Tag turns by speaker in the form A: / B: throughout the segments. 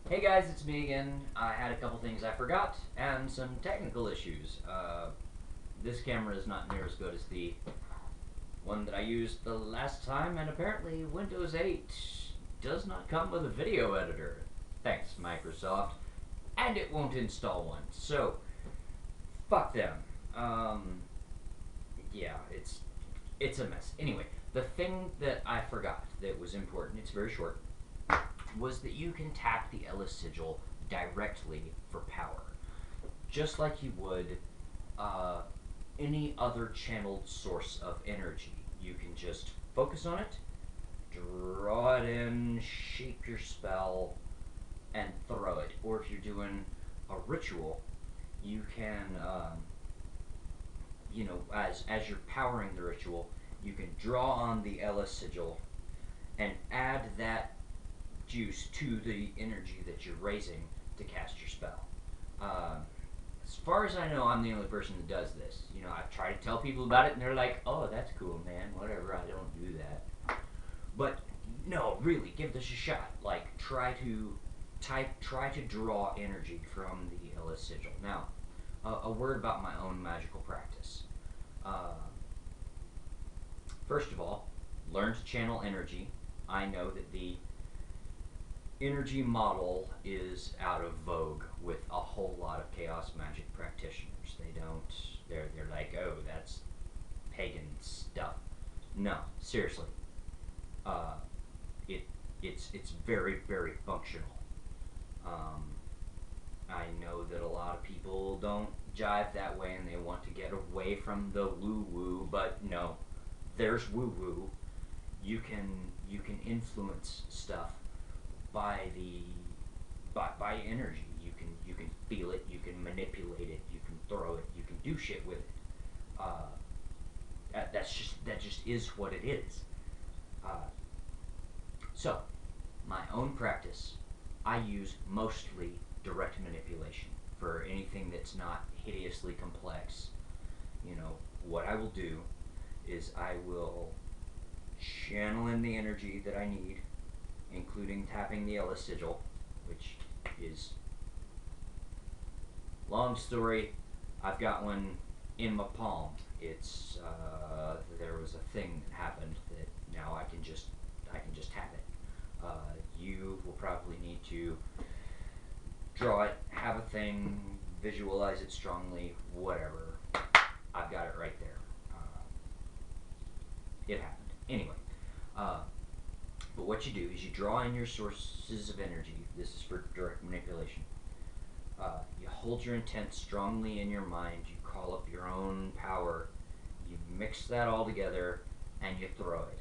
A: Hey guys, it's me again. I had a couple things I forgot and some technical issues. This camera is not near as good as the one that I used the last time, and apparently Windows 8 does not come with a video editor. Thanks, Microsoft. And it won't install one. So, fuck them. Yeah, it's a mess. Anyway, the thing that I forgot that was important, it's very short, was that you can tap the Ellis sigil directly for power, just like you would any other channeled source of energy. You can just focus on it, draw it in, shape your spell, and throw it. Or if you're doing a ritual, you can, as you're powering the ritual, you can draw on the Ellis sigil and add that juice to the energy that you're raising to cast your spell. As far as I know, I'm the only person that does this. I've tried to tell people about it, and they're like, "Oh, that's cool, man. Whatever. I don't do that." But no, really, give this a shot. Like, try to draw energy from the Ellis sigil. Now, a word about my own magical practice. First of all, learn to channel energy. I know that the energy model is out of vogue with a whole lot of chaos magic practitioners. They're like, "Oh, that's pagan stuff." No, seriously. Uh, it's very, very functional. Um, I know that a lot of people don't jive that way and they want to get away from the woo woo, but no, there's woo woo. You can influence stuff by the by energy. You can feel it. You can manipulate it. You can throw it. You can do shit with it. Uh, that just is what it is. Uh, so, my own practice, I use mostly direct manipulation for anything that's not hideously complex. What I will do is I will channel in the energy that I need, including tapping the Ellis sigil, which is long story. I've got one in my palm. There was a thing that happened that now I can just tap it. You will probably need to draw it, have a thing, visualize it strongly, whatever. I've got it right there. It happened. Anyway, but what you do is you draw in your sources of energy. This is for direct manipulation. You hold your intent strongly in your mind. You call up your own power. You mix that all together and you throw it.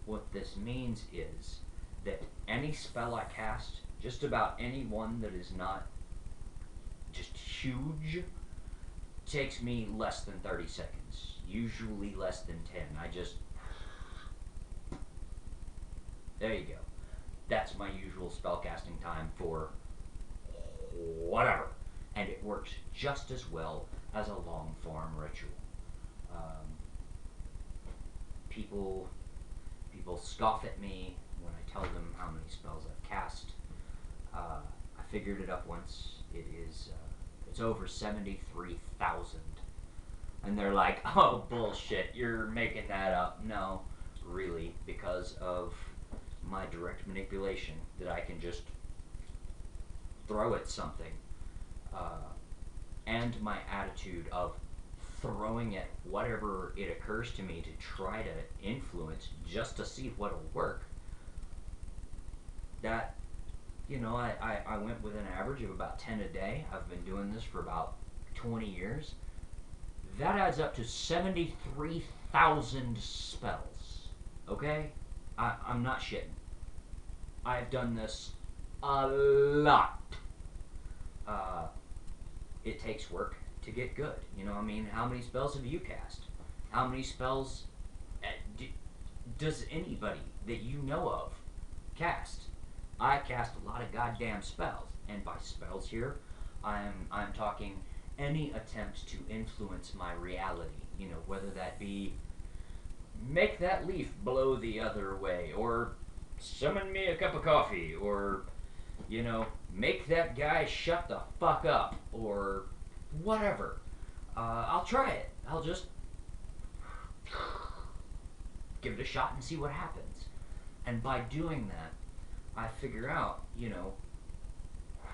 A: What this means is that any spell I cast, just about any one that is not just huge, takes me less than 30 seconds. Usually less than 10. There you go. That's my usual spellcasting time for whatever. And it works just as well as a long form ritual. Um, people scoff at me when I tell them how many spells I've cast. I figured it up once. It's over 73,000. And they're like, "Oh, bullshit, you're making that up." No, really, because of my direct manipulation that I can just throw at something, and my attitude of throwing at whatever it occurs to me to try to influence just to see what'll work. That, I went with an average of about 10 a day. I've been doing this for about 20 years. That adds up to 73,000 spells. Okay? I'm not shitting. I've done this a lot. It takes work to get good. How many spells have you cast? How many spells does anybody that you know of cast? I cast a lot of goddamn spells, and by spells here, I'm talking any attempt to influence my reality. Whether that be make that leaf blow the other way, or summon me a cup of coffee, or You know, make that guy shut the fuck up, or whatever. I'll try it. I'll just give it a shot and see what happens. And by doing that, I figure out,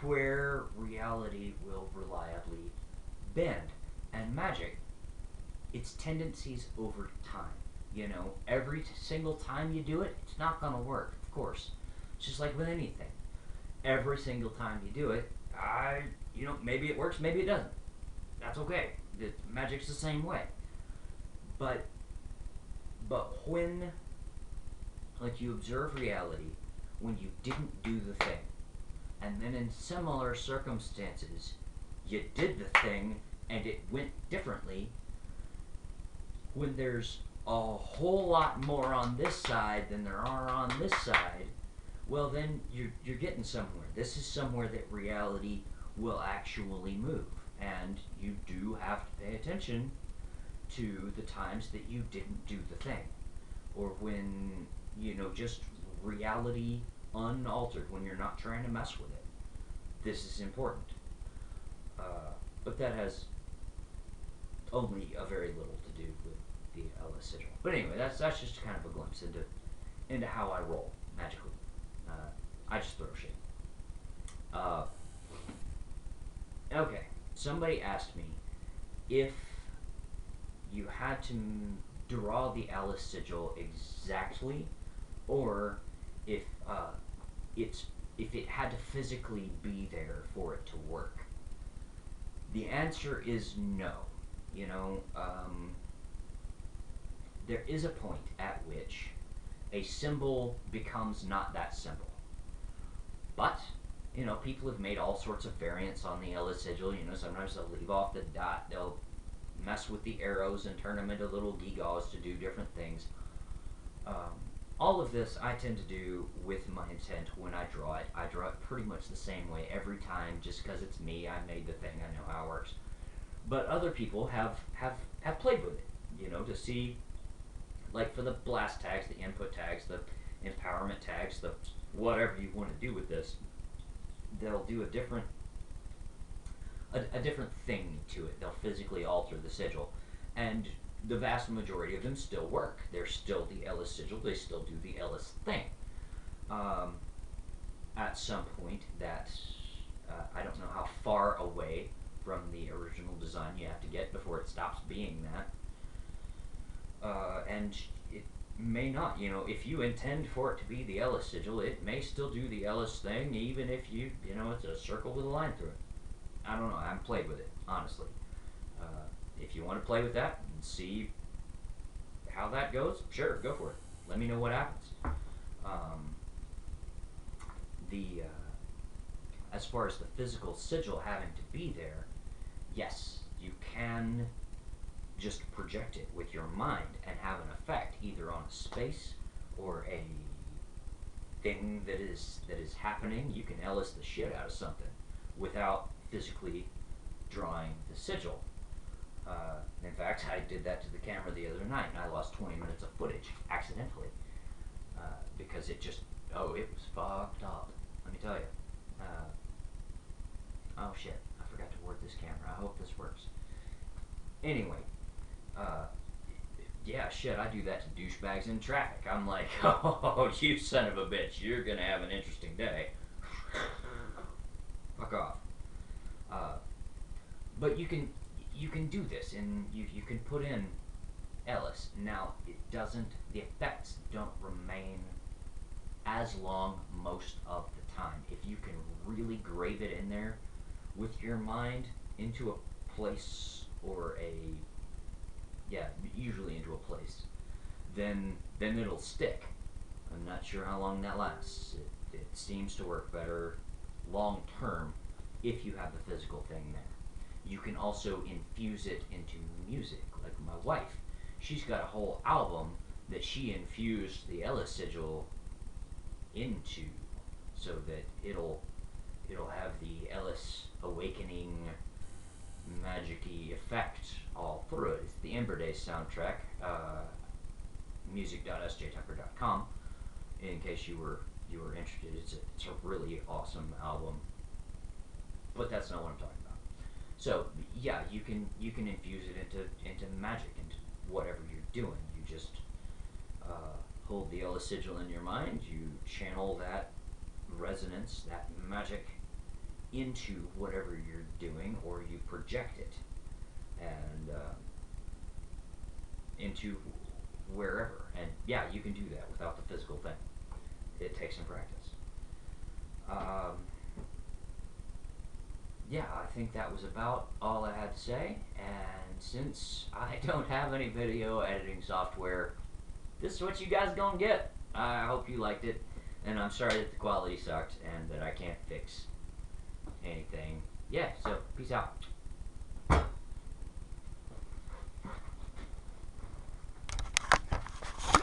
A: where reality will reliably bend. And magic, its tendencies over time. Every single time you do it, it's not going to work, of course. It's just like with anything. Every single time you do it, maybe it works, maybe it doesn't. That's okay. Magic's the same way. But, when, like, you observe reality, when you didn't do the thing, and then in similar circumstances, you did the thing and it went differently, when there's a whole lot more on this side than there are on this side, well, then you're getting somewhere. This is somewhere that reality will actually move, and you do have to pay attention to the times that you didn't do the thing, or when just reality unaltered, when you're not trying to mess with it. This is important, but that has only a very little to do with the Ellis sigil. But anyway, that's just kind of a glimpse into how I roll magically. I just throw shit. Okay, somebody asked me if you had to draw the Ellis sigil exactly, or if if it had to physically be there for it to work. The answer is no. There is a point at which a symbol becomes not that symbol. But, people have made all sorts of variants on the Ellis sigil. Sometimes they'll leave off the dot, they'll mess with the arrows and turn them into little gewgaws to do different things. All of this I tend to do with my intent when I draw it. I draw it pretty much the same way every time, just because it's me. I made the thing. I know how it works. But other people have played with it, to see, like for the blast tags, the input tags, the empowerment tags, the whatever you want to do with this. They'll do a different thing to it. They'll physically alter the sigil, and the vast majority of them still work. They're still the Ellis sigil. They still do the Ellis thing. At some point, that I don't know how far away from the original design you have to get before it stops being that. And it may not. If you intend for it to be the Ellis sigil, it may still do the Ellis thing, even if it's a circle with a line through it. I don't know. I haven't played with it, honestly. If you want to play with that and see how that goes, sure, go for it. Let me know what happens. As far as the physical sigil having to be there, yes, you can just project it with your mind and have an effect either on a space or a thing that is happening. You can Ellis the shit out of something without physically drawing the sigil. In fact, I did that to the camera the other night, and I lost 20 minutes of footage accidentally because it was fucked up. Let me tell you. Oh shit! I forgot to word this camera. I hope this works. Anyway, yeah, shit. I do that to douchebags in traffic. I'm like, oh, you son of a bitch! You're gonna have an interesting day. Fuck off. But you can do this, and you can put in Ellis. Now, the effects don't remain as long most of the time. If you can really grave it in there with your mind into a place or usually into a place, then it'll stick. I'm not sure how long that lasts. It seems to work better long term if you have the physical thing there. You can also infuse it into music, like my wife. She's got a whole album that she infused the Ellis sigil into, so that it'll have the Ellis awakening magic-y effect all through it. It's the Ember Days soundtrack, music.sjtucker.com, in case you were you are interested. It's a really awesome album, but that's not what I'm talking about. So yeah, you can infuse it into magic, into whatever you're doing. You just hold the Ellis Sigil in your mind. You channel that resonance, that magic, into whatever you're doing, or you project it and into wherever. And yeah, you can do that without the physical thing. It takes some practice. Um, yeah, I think that was about all I had to say. And since I don't have any video editing software, this is what you guys gonna get. I hope you liked it, and I'm sorry that the quality sucked and that I can't fix anything. Yeah, so peace out.